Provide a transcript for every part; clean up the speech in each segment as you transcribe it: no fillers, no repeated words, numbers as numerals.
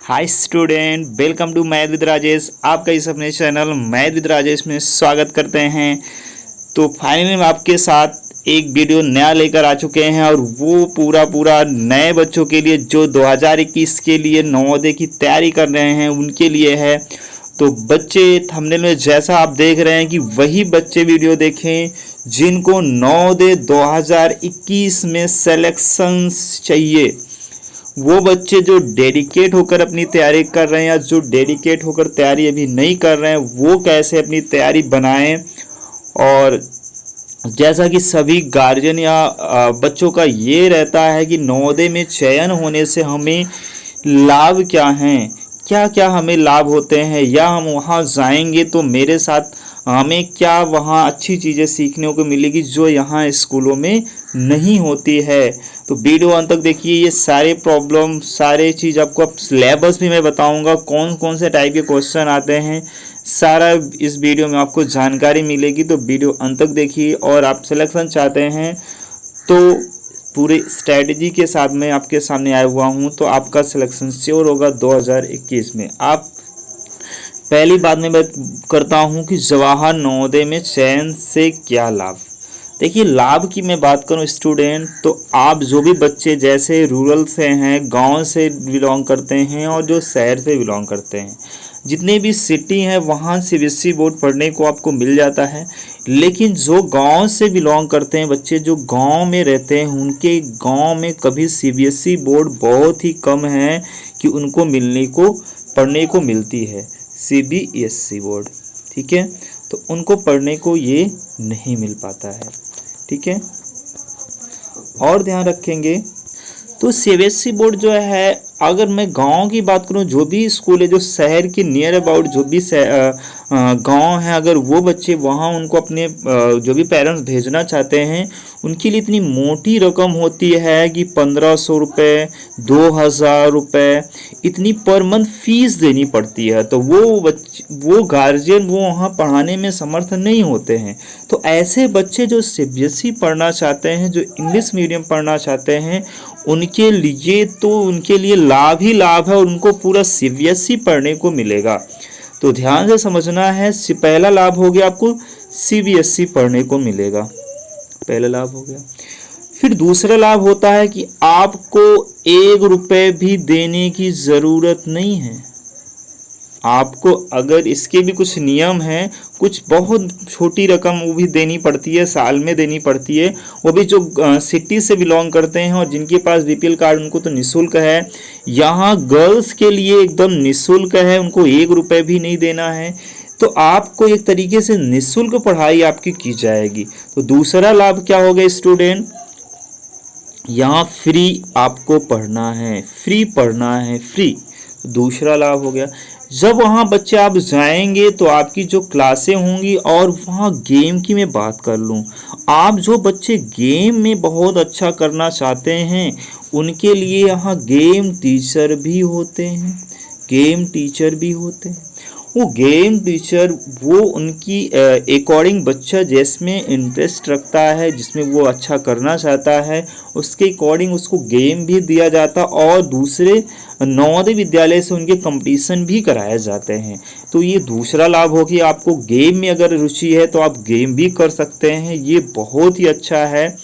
Hi student, welcome to math with Rajesh. आपका इस अपने चैनल मैथ विद राजेश में स्वागत करते हैं। तो फाइनली हम आपके साथ एक वीडियो नया लेकर आ चुके हैं और वो पूरा नए बच्चों के लिए जो 2021 के लिए नवोदय की तैयारी कर रहे हैं उनके लिए है। तो बच्चे थंबनेल में जैसा आप देख रहे हैं कि वही बच्चे वीडियो देखें जिनको नवोदय 2021 में सिलेक्शन चाहिए। वो बच्चे जो डेडिकेट होकर अपनी तैयारी कर रहे हैं या जो डेडिकेट होकर तैयारी अभी नहीं कर रहे हैं वो कैसे अपनी तैयारी बनाएं। और जैसा कि सभी गार्जियन या बच्चों का ये रहता है कि नवोदय में चयन होने से हमें लाभ क्या हैं, क्या क्या हमें लाभ होते हैं, या हम वहाँ जाएंगे तो मेरे साथ हमें क्या वहाँ अच्छी चीज़ें सीखने को मिलेगी जो यहाँ स्कूलों में नहीं होती है। तो वीडियो अंत तक देखिए, ये सारे प्रॉब्लम सारे चीज़ आपको, अब सिलेबस भी मैं बताऊंगा कौन कौन से टाइप के क्वेश्चन आते हैं, सारा इस वीडियो में आपको जानकारी मिलेगी। तो वीडियो अंत तक देखिए और आप सिलेक्शन चाहते हैं तो पूरी स्ट्रेटजी के साथ मैं आपके सामने आया हुआ हूँ, तो आपका सिलेक्शन श्योर होगा 2021 में। आप पहली बात मैं करता हूँ कि जवाहर नवोदय में चयन से क्या लाभ। देखिए, लाभ की मैं बात करूं स्टूडेंट, तो आप जो भी बच्चे जैसे रूरल से हैं, गांव से बिलोंग करते हैं और जो शहर से बिलोंग करते हैं, जितने भी सिटी हैं वहाँ सीबीएसई बोर्ड पढ़ने को आपको मिल जाता है। लेकिन जो गांव से बिलोंग करते हैं बच्चे, जो गांव में रहते हैं, उनके गांव में कभी सीबीएसई बोर्ड बहुत ही कम है कि उनको मिलने को पढ़ने को मिलती है सीबीएसई बोर्ड। ठीक है, तो उनको पढ़ने को ये नहीं मिल पाता है। ठीक है, और ध्यान रखेंगे तो सीबीएसई बोर्ड जो है, अगर मैं गांव की बात करूं, जो भी स्कूल है जो शहर के नियर अबाउट जो भी गांव है, अगर वो बच्चे वहां उनको अपने जो भी पेरेंट्स भेजना चाहते हैं उनके लिए इतनी मोटी रकम होती है कि 1500 रुपये, 2000 रुपये इतनी पर मंथ फीस देनी पड़ती है। तो वो गार्जियन वो वहाँ पढ़ाने में समर्थ नहीं होते हैं। तो ऐसे बच्चे जो सीबीएसई पढ़ना चाहते हैं, जो इंग्लिश मीडियम पढ़ना चाहते हैं, उनके लिए लाभ ही लाभ है और उनको पूरा सीबीएसई पढ़ने को मिलेगा। तो ध्यान से समझना है, पहला लाभ हो गया आपको सीबीएसई पढ़ने को मिलेगा, पहला लाभ हो गया। फिर दूसरा लाभ होता है कि आपको 1 रुपये भी देने की जरूरत नहीं है। आपको अगर इसके भी कुछ नियम हैं, कुछ बहुत छोटी रकम वो भी देनी पड़ती है, साल में देनी पड़ती है, वो भी जो सिटी से बिलोंग करते हैं और जिनके पास बीपीएल कार्ड उनको तो निःशुल्क है। यहाँ गर्ल्स के लिए एकदम निःशुल्क है, उनको 1 रुपये भी नहीं देना है। तो आपको एक तरीके से निःशुल्क पढ़ाई आपकी की जाएगी। तो दूसरा लाभ क्या होगा स्टूडेंट, यहाँ फ्री आपको पढ़ना है, फ्री पढ़ना है, फ्री। दूसरा लाभ हो गया। जब वहाँ बच्चे आप जाएंगे तो आपकी जो क्लासें होंगी, और वहाँ गेम की मैं बात कर लूँ, आप जो बच्चे गेम में बहुत अच्छा करना चाहते हैं उनके लिए यहाँ गेम टीचर भी होते हैं, गेम टीचर भी होते हैं। वो गेम टीचर वो उनकी अकॉर्डिंग बच्चा जिसमें इंटरेस्ट रखता है, जिसमें वो अच्छा करना चाहता है, उसके अकॉर्डिंग उसको गेम भी दिया जाता और दूसरे नवोदय विद्यालय से उनके कंपटीशन भी कराए जाते हैं। तो ये दूसरा लाभ हो कि आपको गेम में अगर रुचि है तो आप गेम भी कर सकते हैं, ये बहुत ही अच्छा है।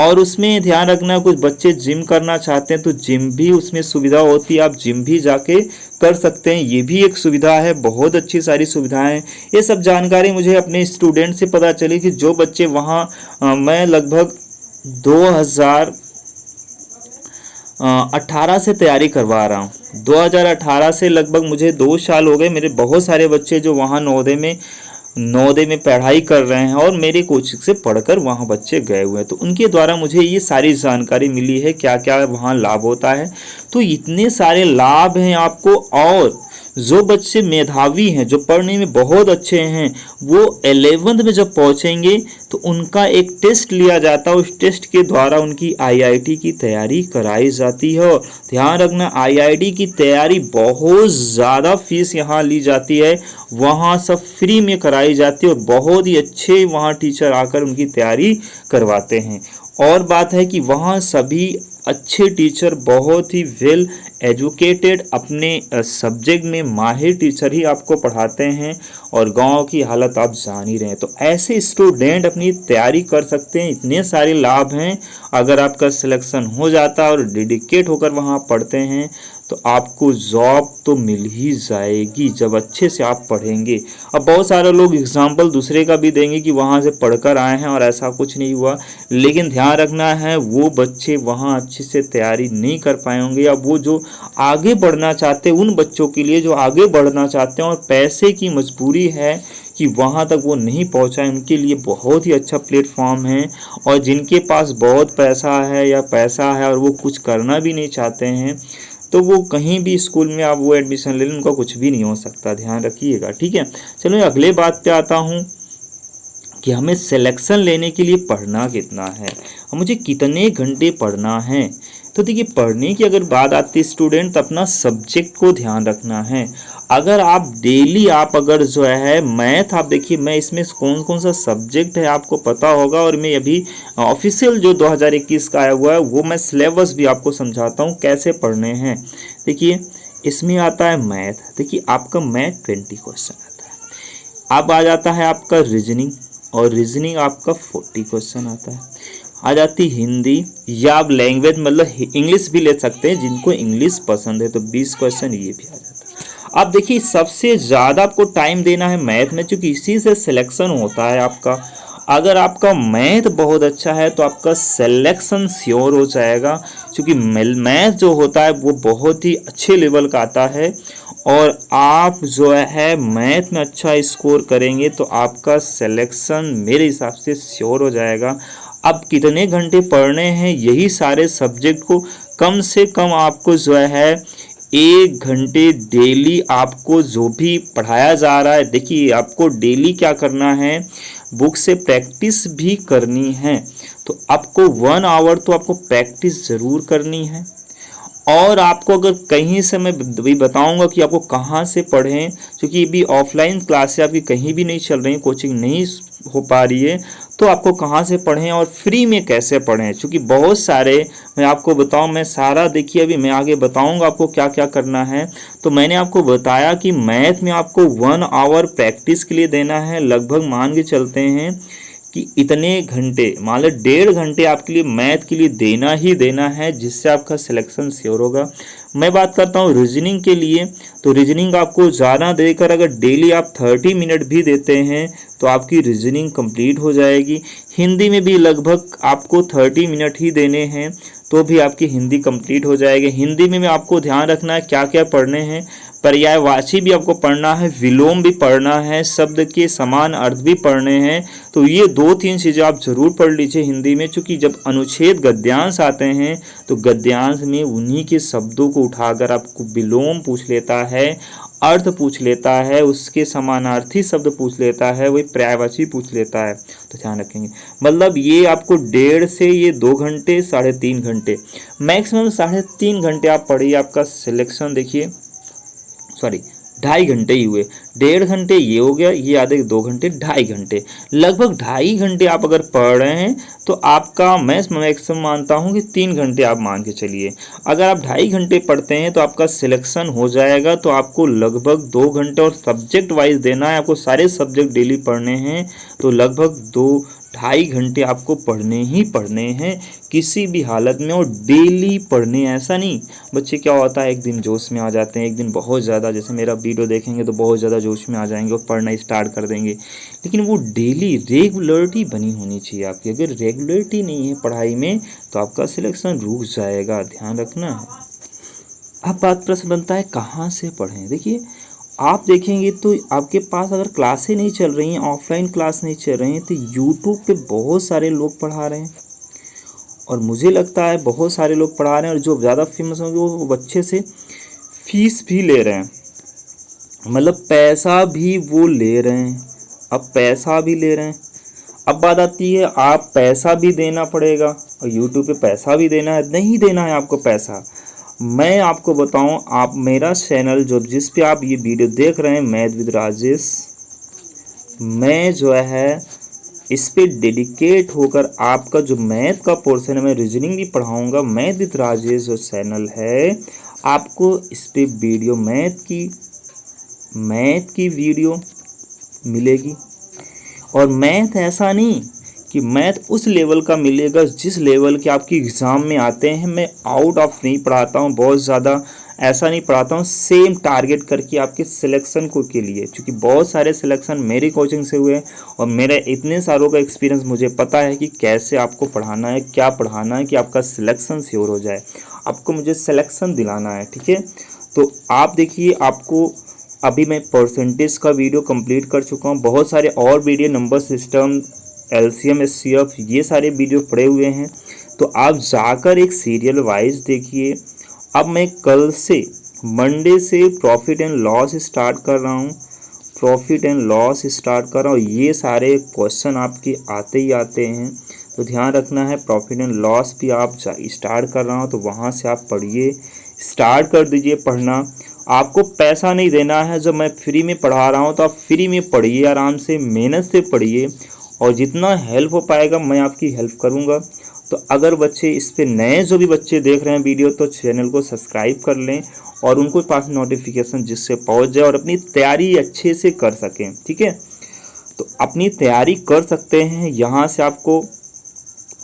और उसमें ध्यान रखना, कुछ बच्चे जिम करना चाहते हैं तो जिम भी उसमें सुविधा होती है, आप जिम भी जाके कर सकते हैं, ये भी एक सुविधा है। बहुत अच्छी सारी सुविधाएं, ये सब जानकारी मुझे अपने स्टूडेंट से पता चली कि जो बच्चे वहाँ मैं लगभग 2018 से तैयारी करवा रहा हूँ। 2018 से लगभग मुझे 2 साल हो गए। मेरे बहुत सारे बच्चे जो वहाँ नवोदय में पढ़ाई कर रहे हैं और मेरे कोचिंग से पढ़कर वहाँ बच्चे गए हुए हैं, तो उनके द्वारा मुझे ये सारी जानकारी मिली है क्या क्या वहाँ लाभ होता है। तो इतने सारे लाभ हैं आपको। और जो बच्चे मेधावी हैं, जो पढ़ने में बहुत अच्छे हैं, वो 11th में जब पहुँचेंगे तो उनका एक टेस्ट लिया जाता है, उस टेस्ट के द्वारा उनकी आईआईटी की तैयारी कराई जाती है। और ध्यान रखना, आईआईटी की तैयारी बहुत ज़्यादा फीस यहाँ ली जाती है, वहाँ सब फ्री में कराई जाती है और बहुत ही अच्छे वहाँ टीचर आकर उनकी तैयारी करवाते हैं। और बात है कि वहाँ सभी अच्छे टीचर, बहुत ही वेल एजुकेटेड, अपने सब्जेक्ट में माहिर टीचर ही आपको पढ़ाते हैं और गांव की हालत आप जान ही रहे हैं। तो ऐसे स्टूडेंट अपनी तैयारी कर सकते हैं, इतने सारे लाभ हैं। अगर आपका सिलेक्शन हो जाता है और डेडिकेट होकर वहाँ पढ़ते हैं तो आपको जॉब तो मिल ही जाएगी जब अच्छे से आप पढ़ेंगे। अब बहुत सारे लोग एग्जाम्पल दूसरे का भी देंगे कि वहाँ से पढ़कर आए हैं और ऐसा कुछ नहीं हुआ, लेकिन ध्यान रखना है वो बच्चे वहाँ अच्छे से तैयारी नहीं कर पाए होंगे, या वो जो आगे बढ़ना चाहते हैं उन बच्चों के लिए जो आगे बढ़ना चाहते हैं और पैसे की मजबूरी है कि वहाँ तक वो नहीं पहुँचा है, उनके लिए बहुत ही अच्छा प्लेटफॉर्म है। और जिनके पास बहुत पैसा है या पैसा है और वो कुछ करना भी नहीं चाहते हैं तो वो कहीं भी स्कूल में आप वो एडमिशन ले लें, उनका कुछ भी नहीं हो सकता, ध्यान रखिएगा, ठीक है। चलो अगले बात पे आता हूँ कि हमें सिलेक्शन लेने के लिए पढ़ना कितना है, मुझे कितने घंटे पढ़ना है। तो देखिए पढ़ने की अगर बात आती है स्टूडेंट, तो अपना सब्जेक्ट को ध्यान रखना है। अगर आप डेली आप अगर जो है मैथ, आप देखिए मैं इसमें कौन कौन सा सब्जेक्ट है आपको पता होगा, और मैं अभी ऑफिशियल जो 2021 का आया हुआ है वो मैं सिलेबस भी आपको समझाता हूँ कैसे पढ़ने हैं। देखिए इसमें आता है मैथ, देखिए आपका मैथ 20 क्वेश्चन आता है। अब आ जाता है आपका रीजनिंग, और रीजनिंग आपका 40 क्वेश्चन आता है। आ जाती हिंदी, या आप लैंग्वेज मतलब इंग्लिश भी ले सकते हैं, जिनको इंग्लिश पसंद है तो 20 क्वेश्चन ये भी आ जाता है। अब देखिए सबसे ज़्यादा आपको टाइम देना है मैथ में, क्योंकि इसी से सिलेक्शन होता है आपका। अगर आपका मैथ बहुत अच्छा है तो आपका सिलेक्शन श्योर हो जाएगा, क्योंकि मैथ जो होता है वो बहुत ही अच्छे लेवल का आता है, और आप जो है मैथ में अच्छा स्कोर करेंगे तो आपका सिलेक्शन मेरे हिसाब से श्योर हो जाएगा। अब कितने घंटे पढ़ने हैं, यही सारे सब्जेक्ट को कम से कम आपको जो है 1 घंटे डेली आपको जो भी पढ़ाया जा रहा है, देखिए आपको डेली क्या करना है, बुक से प्रैक्टिस भी करनी है। तो आपको 1 आवर तो आपको प्रैक्टिस ज़रूर करनी है। और आपको अगर कहीं से मैं भी बताऊंगा कि आपको कहाँ से पढ़ें, क्योंकि अभी ऑफलाइन क्लासेस आपकी कहीं भी नहीं चल रही, कोचिंग नहीं हो पा रही है, तो आपको कहाँ से पढ़ें और फ्री में कैसे पढ़ें, क्योंकि बहुत सारे मैं आपको बताऊं, मैं सारा देखिए अभी मैं आगे बताऊंगा आपको क्या क्या करना है। तो मैंने आपको बताया कि मैथ में आपको 1 आवर प्रैक्टिस के लिए देना है, लगभग मान के चलते हैं कि इतने घंटे, मान लो 1.5 घंटे आपके लिए मैथ के लिए देना ही देना है, जिससे आपका सिलेक्शन श्योर होगा। मैं बात करता हूँ रीजनिंग के लिए, तो रीजनिंग आपको ज़्यादा देकर अगर डेली आप 30 मिनट भी देते हैं तो आपकी रीजनिंग कंप्लीट हो जाएगी। हिंदी में भी लगभग आपको 30 मिनट ही देने हैं तो भी आपकी हिंदी कंप्लीट हो जाएगी। हिंदी में आपको ध्यान रखना है क्या क्या पढ़ने हैं, पर्यायवाची भी आपको पढ़ना है, विलोम भी पढ़ना है, शब्द के समान अर्थ भी पढ़ने हैं। तो ये 2-3 चीज़ें आप जरूर पढ़ लीजिए हिंदी में, क्योंकि जब अनुच्छेद गद्यांश आते हैं तो गद्यांश में उन्हीं के शब्दों को उठाकर आपको विलोम पूछ लेता है, अर्थ पूछ लेता है, उसके समानार्थी शब्द पूछ लेता है, वही पर्यायवाची पूछ लेता है। तो ध्यान रखेंगे, मतलब ये आपको 1.5 से ये 2 घंटे 3.5 घंटे मैक्सिमम 3.5 घंटे आप पढ़िए, आपका सिलेक्शन देखिए 2.5 घंटे ही हुए, 1.5 घंटे ये हो गया, ये आधे 2 घंटे 2.5 घंटे, लगभग 2.5 घंटे आप अगर पढ़ रहे हैं तो आपका मैं मैक्सिमम मानता हूँ कि 3 घंटे आप मान के चलिए। अगर आप 2.5 घंटे पढ़ते हैं तो आपका सिलेक्शन हो जाएगा। तो आपको लगभग 2 घंटे और सब्जेक्ट वाइज देना है, आपको सारे सब्जेक्ट डेली पढ़ने हैं, तो लगभग 2-2.5 घंटे आपको पढ़ने ही पढ़ने हैं किसी भी हालत में, और डेली पढ़ने। ऐसा नहीं बच्चे क्या होता है एक दिन जोश में आ जाते हैं, एक दिन बहुत ज़्यादा, जैसे मेरा वीडियो देखेंगे तो बहुत ज़्यादा जोश में आ जाएंगे और पढ़ना स्टार्ट कर देंगे, लेकिन वो डेली रेगुलरिटी बनी होनी चाहिए आपकी। अगर रेगुलरिटी नहीं है पढ़ाई में तो आपका सिलेक्शन रुक जाएगा, ध्यान रखना है। अब बात प्रश्न बनता है कहाँ से पढ़ें। देखिए आप देखेंगे तो आपके पास अगर क्लासें नहीं चल रही हैं, ऑफलाइन क्लास नहीं चल रही हैं, तो यूट्यूब पे बहुत सारे लोग पढ़ा रहे हैं, और मुझे लगता है बहुत सारे लोग पढ़ा रहे हैं, और जो ज़्यादा फेमस होंगे वो बच्चे से फीस भी ले रहे हैं, मतलब पैसा भी वो ले रहे हैं। अब पैसा भी ले रहे हैं, अब बात आती है आप पैसा भी देना पड़ेगा, और यूट्यूब पे पैसा भी देना है, नहीं देना है आपको पैसा। मैं आपको बताऊं, आप मेरा चैनल जो जिस पे आप ये वीडियो देख रहे हैं मैथ विद राजेश, मैं जो है इस पे डेडिकेट होकर आपका जो मैथ का पोर्शन है, मैं रीजनिंग भी पढ़ाऊंगा। मैथ विद राजेश जो चैनल है, आपको इस पे वीडियो मैथ की वीडियो मिलेगी। और मैथ ऐसा नहीं कि मैथ उस लेवल का मिलेगा जिस लेवल के आपके एग्ज़ाम में आते हैं। मैं आउट ऑफ नहीं पढ़ाता हूँ, बहुत ज़्यादा ऐसा नहीं पढ़ाता हूँ, सेम टारगेट करके आपके सिलेक्शन को के लिए, क्योंकि बहुत सारे सिलेक्शन मेरी कोचिंग से हुए और मेरा इतने सालों का एक्सपीरियंस, मुझे पता है कि कैसे आपको पढ़ाना है, क्या पढ़ाना है कि आपका सिलेक्शन श्योर हो जाए। आपको मुझे सिलेक्शन दिलाना है, ठीक है। तो आप देखिए, आपको अभी मैं परसेंटेज का वीडियो कंप्लीट कर चुका हूँ, बहुत सारे और video, number system, LCM SCF, ये सारे वीडियो पड़े हुए हैं। तो आप जाकर एक सीरियल वाइज देखिए। अब मैं कल से मंडे से प्रॉफिट एंड लॉस स्टार्ट कर रहा हूँ, ये सारे क्वेश्चन आपके आते ही आते हैं, तो ध्यान रखना है। प्रॉफिट एंड लॉस भी आप स्टार्ट कर रहा हूँ, तो वहाँ से आप पढ़िए, स्टार्ट कर दीजिए पढ़ना। आपको पैसा नहीं देना है, जब मैं फ्री में पढ़ा रहा हूँ तो आप फ्री में पढ़िए, आराम से मेहनत से पढ़िए, और जितना हेल्प हो पाएगा मैं आपकी हेल्प करूँगा। तो अगर बच्चे इस पे नए जो भी बच्चे देख रहे हैं वीडियो, तो चैनल को सब्सक्राइब कर लें और उनको पास नोटिफिकेशन जिससे पहुंच जाए और अपनी तैयारी अच्छे से कर सकें, ठीक है। तो अपनी तैयारी कर सकते हैं। यहाँ से आपको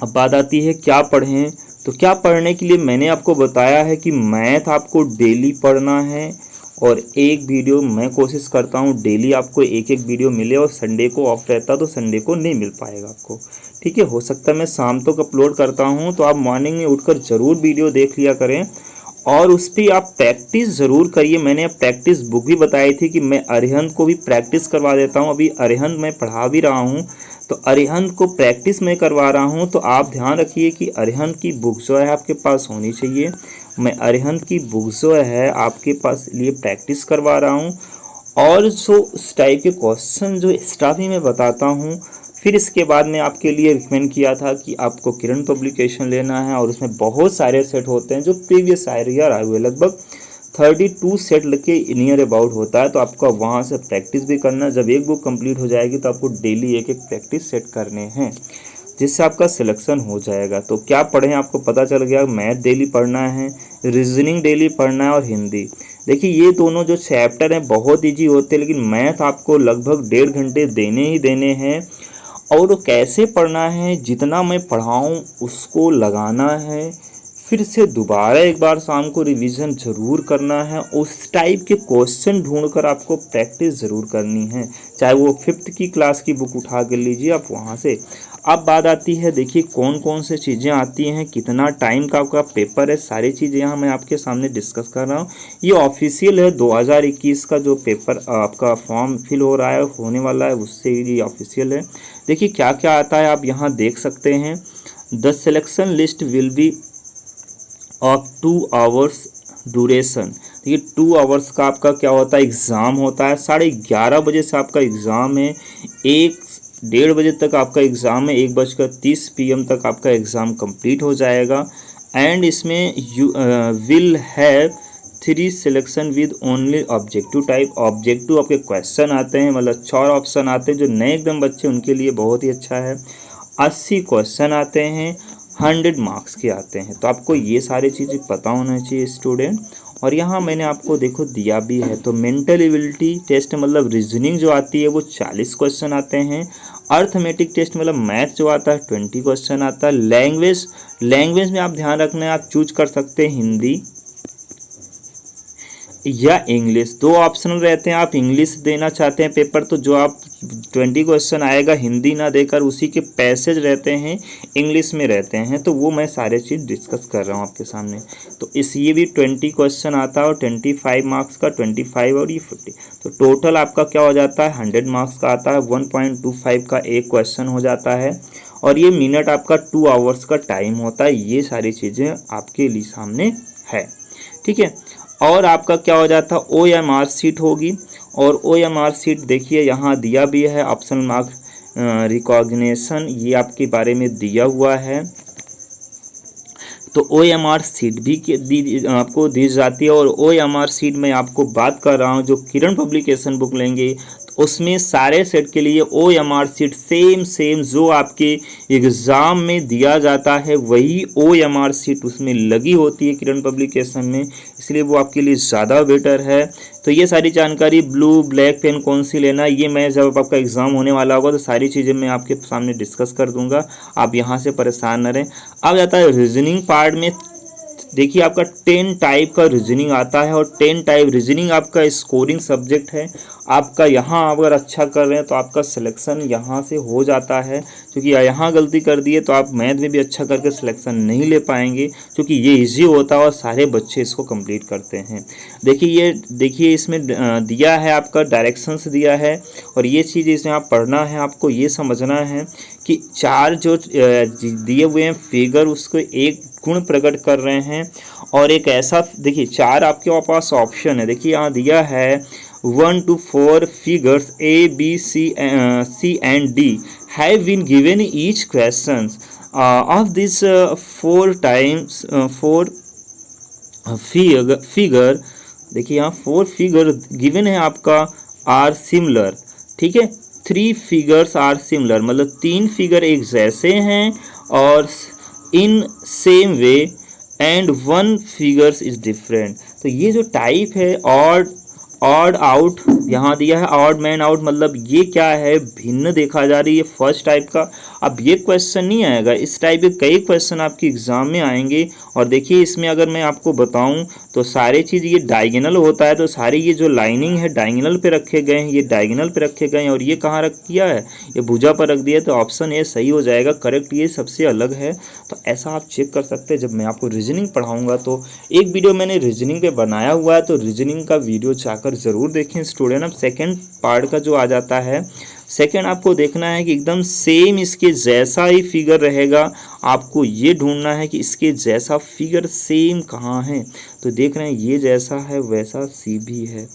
अब बात आती है क्या पढ़ें। तो क्या पढ़ने के लिए मैंने आपको बताया है कि मैथ आपको डेली पढ़ना है, और एक वीडियो मैं कोशिश करता हूँ डेली आपको एक वीडियो मिले, और संडे को ऑफ रहता तो संडे को नहीं मिल पाएगा आपको, ठीक है। हो सकता है मैं शाम तक अपलोड करता हूँ, तो आप मॉर्निंग में उठकर ज़रूर वीडियो देख लिया करें और उस पर आप प्रैक्टिस ज़रूर करिए। मैंने प्रैक्टिस बुक भी बताई थी कि मैं अरिहंत को भी प्रैक्टिस करवा देता हूँ। अभी अरिहंत मैं पढ़ा भी रहा हूँ, तो अरिहंत को प्रैक्टिस मैं करवा रहा हूँ। तो आप ध्यान रखिए कि अरिहंत की बुक जो है आपके पास होनी चाहिए। मैं अरिहंत की बुक जो है आपके पास लिए प्रैक्टिस करवा रहा हूँ, और जो उस टाइप के क्वेश्चन जो स्टार्टिंग में बताता हूँ। फिर इसके बाद में आपके लिए रिकमेंड किया था कि आपको किरण पब्लिकेशन लेना है, और उसमें बहुत सारे सेट होते हैं जो प्रीवियस ईयर आए हुए, लगभग 32 सेट के नियर अबाउट होता है। तो आपको वहाँ से प्रैक्टिस भी करना है। जब एक बुक कंप्लीट हो जाएगी तो आपको डेली एक प्रैक्टिस सेट करने हैं, जिससे आपका सिलेक्शन हो जाएगा। तो क्या पढ़ें आपको पता चल गया। मैथ डेली पढ़ना है, रीजनिंग डेली पढ़ना है, और हिंदी। देखिए ये दोनों जो चैप्टर हैं बहुत ईजी होते हैं, लेकिन मैथ आपको लगभग 1.5 घंटे देने ही देने हैं। और वो कैसे पढ़ना है, जितना मैं पढ़ाऊँ उसको लगाना है, फिर से दोबारा एक बार शाम को रिवीजन ज़रूर करना है। उस टाइप के क्वेश्चन ढूंढकर आपको प्रैक्टिस ज़रूर करनी है, चाहे वो 5th की क्लास की बुक उठा कर लीजिए आप वहाँ से। अब बात आती है, देखिए कौन कौन से चीज़ें आती हैं, कितना टाइम का आपका पेपर है, सारी चीज़ें यहाँ मैं आपके सामने डिस्कस कर रहा हूँ। ये ऑफिशियल है, 2021 का जो पेपर आपका फॉर्म फिल हो रहा है, होने वाला है, उससे ये ऑफिशियल है। देखिए क्या क्या आता है आप यहाँ देख सकते हैं। The selection list will be of 2 hours duration. देखिए 2 आवर्स का आपका क्या होता है, एग्ज़ाम होता है। 11:30 बजे से आपका एग्ज़ाम है, 1-1:30 बजे तक आपका एग्ज़ाम है, 1:30 PM तक आपका एग्ज़ाम कंप्लीट हो जाएगा। एंड इसमें you will have 3 selection with only objective type. Objective आपके क्वेश्चन आते हैं, मतलब 4 ऑप्शन आते हैं, जो नए एकदम बच्चे उनके लिए बहुत ही अच्छा है। 80 क्वेश्चन आते हैं, 100 मार्क्स के आते हैं। तो आपको ये सारी चीज़ें पता होना चाहिए स्टूडेंट। और यहाँ मैंने आपको देखो दिया भी है। तो मेंटल एबिलिटी टेस्ट मतलब रीजनिंग जो आती है वो 40 क्वेश्चन आते हैं। अर्थमेटिक टेस्ट मतलब मैथ जो आता है 20 क्वेश्चन आता है। लैंग्वेज में आप ध्यान रखना है, आप चूज कर सकते हैं हिंदी या इंग्लिश, 2 ऑप्शनल रहते हैं। आप इंग्लिश देना चाहते हैं पेपर, तो जो आप 20 क्वेश्चन आएगा हिंदी ना देकर उसी के पैसेज रहते हैं इंग्लिश में रहते हैं। तो वो मैं सारे चीज़ डिस्कस कर रहा हूँ आपके सामने। तो इस ये भी 20 क्वेश्चन आता है, और 25 मार्क्स का, 25 और ये 50। तो टोटल आपका क्या हो जाता है, 100 मार्क्स का आता है। 1.25 का एक क्वेश्चन हो जाता है, और ये मिनट आपका 2 आवर्स का टाइम होता है। ये सारी चीज़ें आपके लिए सामने है, ठीक है। और आपका क्या हो जाता है, OMR सीट होगी। और OMR सीट देखिए यहाँ दिया भी है, ऑप्शनल मार्क रिकॉग्निशन, ये आपके बारे में दिया हुआ है। तो OMR सीट भी आपको दी जाती है। और OMR सीट में आपको बात कर रहा हूँ, जो किरण पब्लिकेशन बुक लेंगे तो उसमें सारे सेट के लिए OMR शीट सेम जो आपके एग्ज़ाम में दिया जाता है वही OMR शीट उसमें लगी होती है किरण पब्लिकेशन में, इसलिए वो आपके लिए ज़्यादा बेटर है। तो ये सारी जानकारी ब्लू ब्लैक पेन कौन सी लेना, ये मैं जब आपका एग्ज़ाम होने वाला होगा तो सारी चीज़ें मैं आपके सामने डिस्कस कर दूंगा, आप यहाँ से परेशान न रहें। अब जाता है रीजनिंग पार्ट में। देखिए आपका 10 टाइप का रीजनिंग आता है और 10 टाइप रीजनिंग आपका स्कोरिंग सब्जेक्ट है। आपका यहाँ अगर अच्छा कर रहे हैं तो आपका सिलेक्शन यहाँ से हो जाता है, क्योंकि यहाँ गलती कर दिए तो आप मैथ में भी अच्छा करके सिलेक्शन नहीं ले पाएंगे, क्योंकि ये इजी होता है और सारे बच्चे इसको कंप्लीट करते हैं। देखिए इसमें दिया है आपका डायरेक्शंस दिया है, और ये चीज़ इसमें आप पढ़ना है, आपको ये समझना है कि चार जो दिए हुए हैं फिगर उसको एक गुण प्रकट कर रहे हैं, और एक ऐसा देखिए चार आपके पास ऑप्शन है। देखिए यहाँ दिया है 1 to 4 figures A, B, C and D have been given each questions of this 4 times 4 figure। देखिए यहाँ 4 फिगर गिवन है आपका आर सिमिलर, ठीक है। 3 फिगर्स आर सिमिलर मतलब 3 फिगर एक जैसे हैं और in same way and 1 figures is different. तो ये जो टाइप है ऑड आउट यहाँ दिया है, ऑड मैन आउट मतलब ये क्या है, भिन्न देखा जा रही है फर्स्ट टाइप का। अब ये क्वेश्चन नहीं आएगा, इस टाइप के कई क्वेश्चन आपके एग्जाम में आएंगे। और देखिए इसमें अगर मैं आपको बताऊं तो सारी चीज़ ये डायगोनल होता है, तो सारी ये जो लाइनिंग है डायगोनल पे रखे गए हैं, ये डायगोनल पे रखे गए हैं, और ये कहाँ रख किया है, ये भुजा पर रख दिया। तो ऑप्शन ए सही हो जाएगा, करेक्ट ये सबसे अलग है। तो ऐसा आप चेक कर सकते हैं। जब मैं आपको रीजनिंग पढ़ाऊँगा तो एक वीडियो मैंने रीजनिंग पर बनाया हुआ है, तो रीजनिंग का वीडियो चाहकर ज़रूर देखें स्टूडेंट। अब सेकेंड पार्ट का जो आ जाता है, सेकेंड आपको देखना है कि एकदम सेम इसके जैसा ही फिगर रहेगा, आपको ये ढूंढना है कि इसके जैसा फिगर सेम कहाँ है। तो देख रहे हैं ये जैसा है वैसा सी भी है,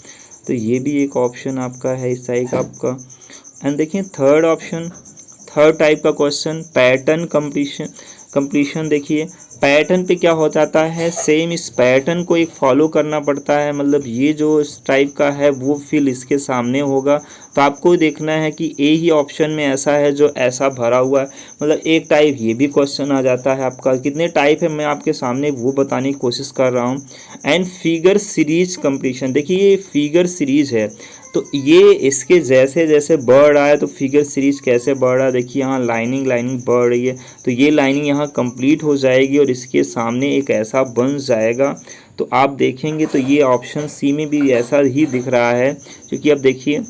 तो ये भी एक ऑप्शन आपका है इस टाइप आपका। एंड देखिए थर्ड ऑप्शन, थर्ड टाइप का क्वेश्चन पैटर्न कंप्लीशन। देखिए पैटर्न पे क्या हो जाता है, सेम इस पैटर्न को एक फॉलो करना पड़ता है, मतलब ये जो इस टाइप का है वो फिल इसके सामने होगा। तो आपको देखना है कि ए ही ऑप्शन में ऐसा है जो ऐसा भरा हुआ है, मतलब एक टाइप ये भी क्वेश्चन आ जाता है आपका। कितने टाइप है मैं आपके सामने वो बताने की कोशिश कर रहा हूँ। एंड फिगर सीरीज कंप्लीशन, देखिए ये फिगर सीरीज है, तो ये इसके जैसे जैसे बढ़ रहा है तो फिगर सीरीज कैसे बढ़ रहा है, देखिए यहाँ लाइनिंग बढ़ रही है, तो ये लाइनिंग यहाँ कंप्लीट हो जाएगी और इसके सामने एक ऐसा बन जाएगा। तो आप देखेंगे तो ये ऑप्शन सी में भी ऐसा ही दिख रहा है, क्योंकि अब देखिए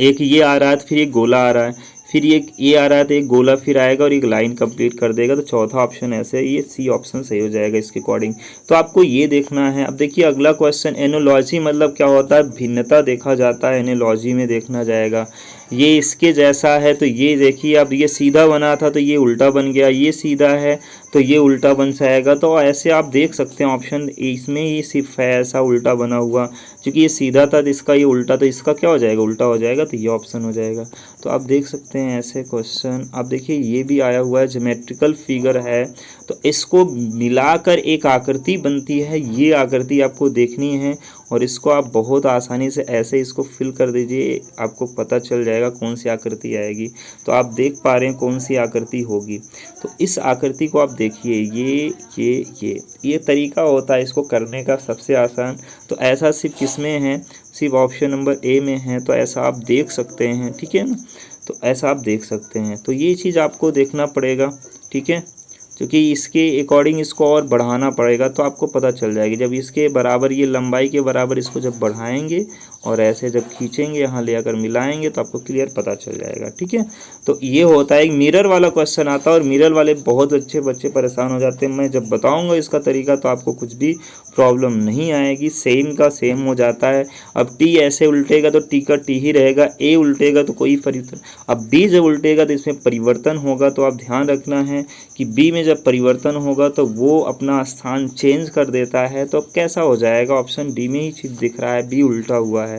एक ये आ रहा है तो फिर एक गोला आ रहा है, फिर ये आ रहा है तो एक गोला फिर आएगा और एक लाइन कंप्लीट कर देगा। तो चौथा ऑप्शन ऐसे है, ये सी ऑप्शन सही हो जाएगा इसके अकॉर्डिंग। तो आपको ये देखना है। अब देखिए अगला क्वेश्चन एनोलॉजी मतलब क्या होता है, भिन्नता देखा जाता है, एनोलॉजी में देखना जाएगा। ये इसके जैसा है तो ये देखिए, अब ये सीधा बना था तो ये उल्टा बन गया, ये सीधा है तो ये उल्टा बन जाएगा। तो ऐसे आप देख सकते हैं ऑप्शन इसमें ही सिर्फ है ऐसा उल्टा बना हुआ, क्योंकि ये सीधा था तो इसका ये उल्टा, तो इसका क्या हो जाएगा, उल्टा हो जाएगा, तो ये ऑप्शन हो जाएगा। तो आप देख सकते हैं ऐसे क्वेश्चन। अब देखिए ये भी आया हुआ है ज्योमेट्रिकल फिगर है, तो इसको मिलाकर एक आकृति बनती है, ये आकृति आपको देखनी है और इसको आप बहुत आसानी से ऐसे इसको फिल कर दीजिए, आपको पता चल जाएगा कौन सी आकृति आएगी। तो आप देख पा रहे हैं कौन सी आकृति होगी। तो इस आकृति को आप देखिए, ये तरीका होता है इसको करने का सबसे आसान। तो ऐसा सिर्फ किसमें है, सिर्फ ऑप्शन नंबर ए में है। तो ऐसा आप देख सकते हैं, ठीक है ना, तो ऐसा आप देख सकते हैं। तो ये चीज़ आपको देखना पड़ेगा, ठीक है, क्योंकि इसके अकॉर्डिंग इसको और बढ़ाना पड़ेगा तो आपको पता चल जाएगी। जब इसके बराबर, ये लंबाई के बराबर इसको जब बढ़ाएंगे और ऐसे जब खींचेंगे यहाँ ले आकर मिलाएंगे तो आपको क्लियर पता चल जाएगा, ठीक है। तो ये होता है, एक मिरर वाला क्वेश्चन आता है और मिरर वाले बहुत अच्छे बच्चे परेशान हो जाते हैं। मैं जब बताऊँगा इसका तरीका तो आपको कुछ भी प्रॉब्लम नहीं आएगी, सेम का सेम हो जाता है। अब टी ऐसे उल्टेगा तो टी का टी ही रहेगा, ए उल्टेगा तो कोई परिवर्तन, अब बी जब उल्टेगा तो इसमें परिवर्तन होगा। तो आप ध्यान रखना है कि बी में जब परिवर्तन होगा तो वो अपना स्थान चेंज कर देता है। तो अब कैसा हो जाएगा, ऑप्शन डी में ही चीज़ दिख रहा है, बी उल्टा हुआ है।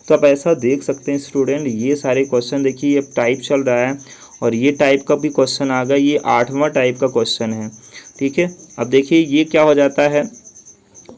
तो आप ऐसा देख सकते हैं स्टूडेंट। ये सारे क्वेश्चन देखिए, अब टाइप चल रहा है और ये टाइप का भी क्वेश्चन आ गया, ये 8वां टाइप का क्वेश्चन है, ठीक है। अब देखिए ये क्या हो जाता है,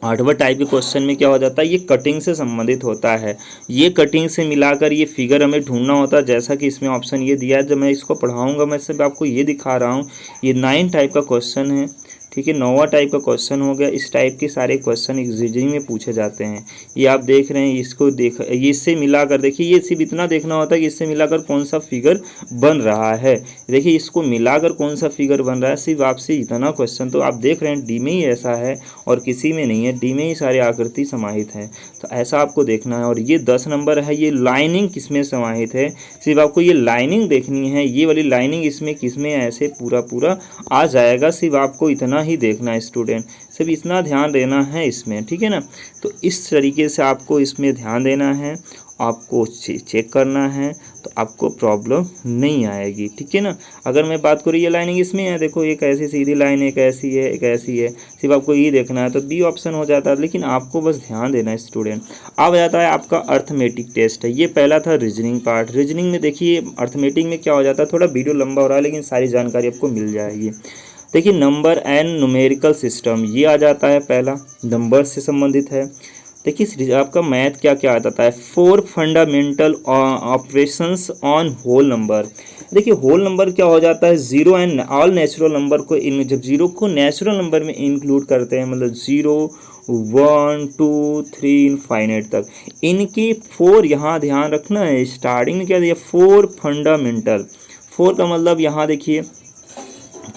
8वां टाइप के क्वेश्चन में क्या हो जाता है, ये कटिंग से संबंधित होता है। ये कटिंग से मिलाकर ये फिगर हमें ढूंढना होता है, जैसा कि इसमें ऑप्शन ये दिया है। जब मैं इसको पढ़ाऊंगा मैं सिर्फ आपको ये दिखा रहा हूँ। ये 9 टाइप का क्वेश्चन है, ठीक है। 9वां टाइप का क्वेश्चन हो गया। इस टाइप के सारे क्वेश्चन रीजनिंग में पूछे जाते हैं। ये आप देख रहे हैं, इसको देख, ये इससे मिलाकर देखिए, ये सिर्फ इतना देखना होता है कि इससे मिलाकर कौन सा फिगर बन रहा है। देखिए इसको मिलाकर कौन सा फिगर बन रहा है, सिर्फ आपसे इतना क्वेश्चन। तो आप देख रहे हैं डी में ही ऐसा है और किसी में नहीं है, डी में ही सारी आकृति समाहित है। तो ऐसा आपको देखना है। और ये 10 नंबर है, ये लाइनिंग किसमें समाहित है, सिर्फ आपको ये लाइनिंग देखनी है। ये वाली लाइनिंग इसमें किसमें ऐसे पूरा पूरा आ जाएगा, सिर्फ आपको इतना ही देखना है स्टूडेंट, सिर्फ इतना ध्यान देना है इसमें, ठीक है ना। तो इस तरीके से आपको इसमें ध्यान देना है, आपको चेक करना है, तो आपको प्रॉब्लम नहीं आएगी, ठीक है ना। अगर मैं बात करूँ ये लाइनिंग इसमें है, देखो एक ऐसी सीधी लाइन, एक ऐसी है, एक ऐसी है, सिर्फ आपको ये देखना है, तो बी ऑप्शन हो जाता है। लेकिन आपको बस ध्यान देना है स्टूडेंट। अब जाता है आपका अर्थमेटिक टेस्ट है। ये पहला था रीजनिंग पार्ट। रीजनिंग में देखिए अर्थमेटिक में क्या हो जाता है, थोड़ा वीडियो लंबा हो रहा है लेकिन सारी जानकारी आपको मिल जाएगी। देखिए नंबर एंड न्यूमेरिकल सिस्टम, ये आ जाता है पहला, नंबर से संबंधित है। देखिए आपका मैथ क्या क्या आ जाता है, 4 fundamental operations on whole number. देखिए होल नंबर क्या हो जाता है, zero and all natural number को जब जीरो को नेचुरल नंबर में इंक्लूड करते हैं, मतलब 0 1 2 3 इनफाइनाइट तक, इनकी 4 यहाँ ध्यान रखना है। स्टार्टिंग में क्या दिया, 4 फंडामेंटल। 4 का मतलब यहाँ देखिए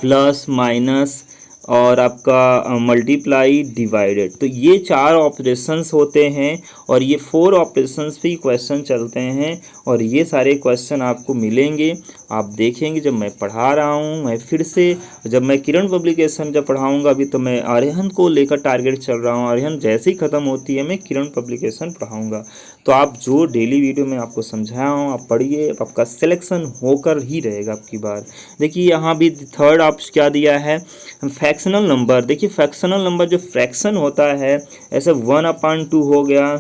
प्लस माइनस और आपका मल्टीप्लाई डिवाइडेड, तो ये 4 ऑपरेशंस होते हैं और ये 4 ऑपरेशंस पे क्वेश्चन चलते हैं। और ये सारे क्वेश्चन आपको मिलेंगे, आप देखेंगे जब मैं पढ़ा रहा हूँ। मैं फिर से जब मैं किरण पब्लिकेशन जब पढ़ाऊँगा, अभी तो मैं आर्यन को लेकर टारगेट चल रहा हूँ। आर्यन जैसे ही ख़त्म होती है मैं किरण पब्लिकेशन पढ़ाऊँगा। तो आप जो डेली वीडियो में आपको समझाया हूँ आप पढ़िए, आपका सिलेक्शन होकर ही रहेगा आपकी बार। देखिए यहाँ भी थर्ड आप क्या दिया है, फ्रैक्शनल नंबर। देखिए फ्रैक्शनल नंबर जो फ्रैक्शन होता है, ऐसे 1/2 हो गया,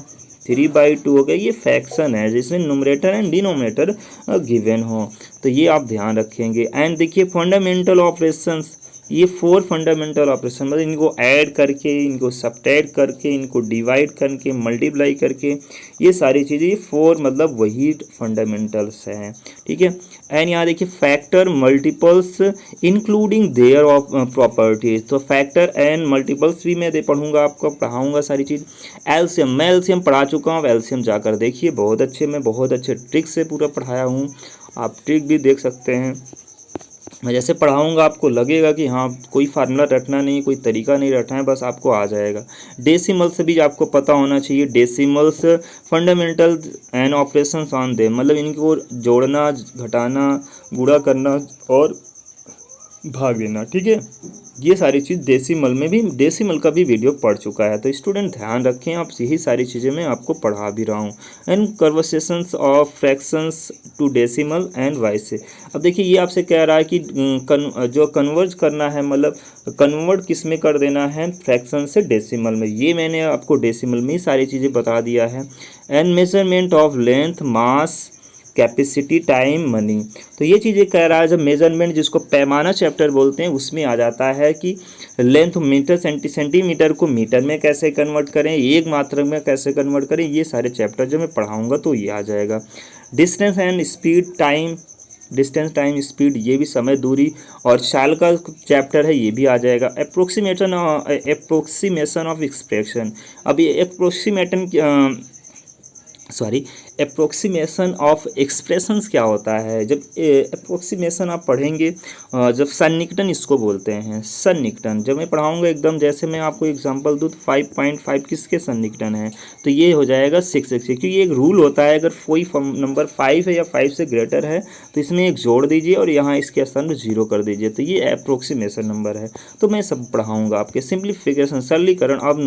3/2 हो गया, ये फ्रैक्शन है जिसमें न्यूमरेटर एंड डिनोमिनेटर गिवन हो, तो ये आप ध्यान रखेंगे। एंड देखिए फंडामेंटल ऑपरेशंस, ये 4 फंडामेंटल ऑपरेशन, मतलब इनको ऐड करके, इनको सब्ट्रैक्ट करके, इनको डिवाइड करके, मल्टीप्लाई करके, ये सारी चीज़ें, ये 4 मतलब वही फंडामेंटल्स हैं, ठीक है। एंड यहाँ देखिए factor multiples including there of properties, तो फैक्टर एंड मल्टीपल्स भी मैं पढ़ूंगा, आपको पढ़ाऊंगा सारी चीज़। एलसीएम, मैं एलसीएम पढ़ा चुका हूँ, एलसीएम जाकर देखिए, बहुत अच्छे, मैं बहुत अच्छे ट्रिक से पूरा पढ़ाया हूँ, आप ट्रिक भी देख सकते हैं। मैं जैसे पढ़ाऊंगा आपको लगेगा कि हाँ कोई फार्मूला रटना नहीं, कोई तरीका नहीं रटना है, बस आपको आ जाएगा। डेसिमल्स भी आपको पता होना चाहिए, decimals fundamental and operations on them, मतलब इनको जोड़ना, घटाना, गुणा करना और भाग देना, ठीक है। ये सारी चीज़ डेसिमल में भी, डेसिमल का भी वीडियो पढ़ चुका है, तो स्टूडेंट ध्यान रखें, आप यही सारी चीज़ें मैं आपको पढ़ा भी रहा हूँ। And conversations of fractions to decimal and vice versa. अब देखिए ये आपसे कह रहा है कि जो कन्वर्ज करना है, मतलब कन्वर्ट किस में कर देना है, फ्रैक्शन से डेसिमल में, ये मैंने आपको डेसिमल में ही सारी चीज़ें बता दिया है। And measurement of length, mass, capacity, time, money, तो ये चीज़ें कह रहा है। जब मेजरमेंट जिसको पैमाना चैप्टर बोलते हैं उसमें आ जाता है कि लेंथ मीटर, सेंटीमीटर को मीटर में कैसे कन्वर्ट करें, एक मात्रक में कैसे कन्वर्ट करें, ये सारे चैप्टर जब मैं पढ़ाऊँगा तो ये आ जाएगा। Distance and speed, time, distance, time, speed, ये भी समय, दूरी और चाल का चैप्टर है, ये भी आ जाएगा। एप्रोक्सीमेशन ऑफ एक्सप्रेशन, अब ये एप्रोक्सीमेशन ऑफ एक्सप्रेशंस क्या होता है। जब एप्रोक्सीमेशन आप पढ़ेंगे, जब सन्निकटन इसको बोलते हैं, सन्निकटन जब मैं पढ़ाऊंगा एकदम, जैसे मैं आपको एग्जांपल दूँ 5.5 किसके सन्निकटन है, तो ये हो जाएगा 6, क्योंकि ये एक रूल होता है, अगर कोई नंबर 5 है या 5 से ग्रेटर है तो इसमें एक जोड़ दीजिए और यहाँ इसके स्थान पर 0 कर दीजिए, तो ये एप्रोक्सीमेशन नंबर है। तो मैं सब पढ़ाऊँगा आपके, सिंप्लीफिकेशन, सरलीकरण। अब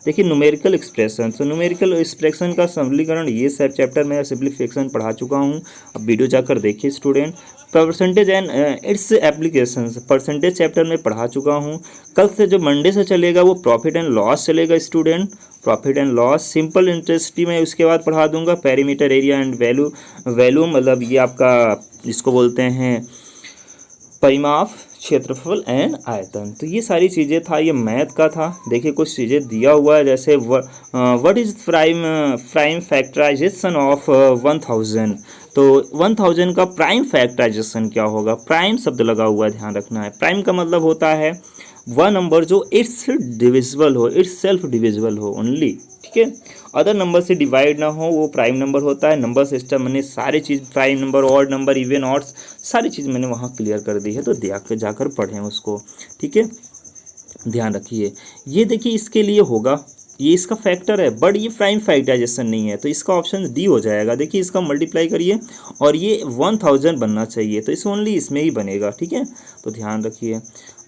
देखिए न्यूमेरिकल एक्सप्रेशन, तो न्यूमेरिकल एक्सप्रेशन का सरलीकरण, ये सब चैप्टर मैं सिंप्लीफिकेशन पढ़ा चुका हूँ, अब वीडियो जाकर देखिए student. Percentage and it's applications, percentage chapter में पढ़ा चुका हूँ। कल से जो मंडे से चलेगा वो प्रॉफिट एंड लॉस चलेगा student, profit and loss. Simple interest मैं उसके बाद पढ़ा दूंगा। पेरीमीटर, एरिया एंड वैल्यू, मतलब ये आपका जिसको बोलते हैं परिमाप, क्षेत्रफल एंड आयतन। तो ये सारी चीज़ें था, ये मैथ का था। देखिए कुछ चीज़ें दिया हुआ है, जैसे what is prime factorization of 1000। तो 1000 का प्राइम फैक्टराइजेशन क्या होगा? प्राइम शब्द लगा हुआ है, ध्यान रखना है। प्राइम का मतलब होता है वह नंबर जो इट्स डिविजिबल हो, इट्स सेल्फ डिविजिबल हो ओनली, ठीक है। अदर नंबर से डिवाइड ना हो, वो प्राइम नंबर होता है। नंबर सिस्टम मैंने सारी चीज़, prime number, odd number, even odds, सारी चीज़ मैंने वहाँ क्लियर कर दी है, तो जाकर पढ़ें उसको, ठीक है। ध्यान रखिए, ये देखिए इसके लिए होगा, ये इसका फैक्टर है, बट ये प्राइम फैक्टराइजेशन नहीं है, तो इसका ऑप्शन डी हो जाएगा। देखिए इसका मल्टीप्लाई करिए और ये 1000 बनना चाहिए, तो इस ओनली इसमें ही बनेगा, ठीक है। तो ध्यान रखिए।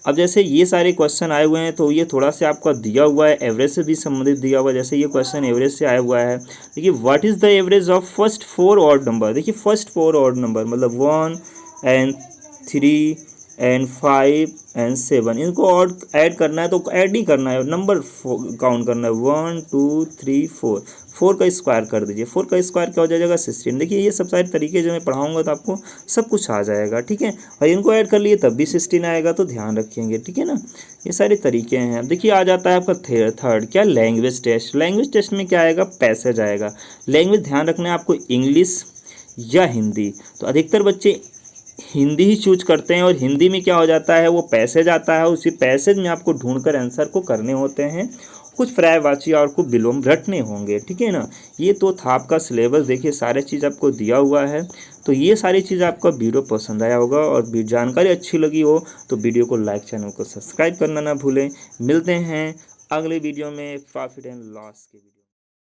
अब जैसे ये सारे क्वेश्चन आए हुए हैं, तो ये थोड़ा सा आपका दिया हुआ है, एवरेज से भी संबंधित दिया हुआ है। जैसे ये क्वेश्चन एवरेज से आया हुआ है। देखिए what is the average of first 4 odd number. देखिए फर्स्ट 4 ऑड नंबर मतलब 1 एंड 3 एंड 5 एंड 7, इनको और ऐड करना है, तो ऐड नहीं करना है, नंबर काउंट करना है। 1 2 3 4, 4 का स्क्वायर कर दीजिए। 4 का स्क्वायर क्या हो जाएगा? 16। देखिए ये सब सारे तरीके जो मैं पढ़ाऊंगा तो आपको सब कुछ आ जाएगा, ठीक है। और इनको ऐड कर लिए तब भी 16 आएगा, तो ध्यान रखेंगे, ठीक है ना। ये सारे तरीके हैं। अब देखिए आ जाता है आपका थर्ड, क्या? Language test. लैंग्वेज टेस्ट में क्या आएगा? पैसेज आएगा। लैंग्वेज ध्यान रखना है आपको, इंग्लिश या हिंदी। तो अधिकतर बच्चे हिंदी ही चूज करते हैं, और हिंदी में क्या हो जाता है, वो पैसेज आता है, उसी पैसेज में आपको ढूंढकर आंसर को करने होते हैं। कुछ पर्यायवाची और कुछ विलोम रटने होंगे, ठीक है ना। ये तो था आपका सिलेबस। देखिए सारे चीज़ आपको दिया हुआ है। तो ये सारी चीज़ आपका वीडियो पसंद आया होगा और जानकारी अच्छी लगी हो तो वीडियो को लाइक, चैनल को सब्सक्राइब करना ना भूलें। मिलते हैं अगले वीडियो में प्रॉफिट एंड लॉस के वीडियो।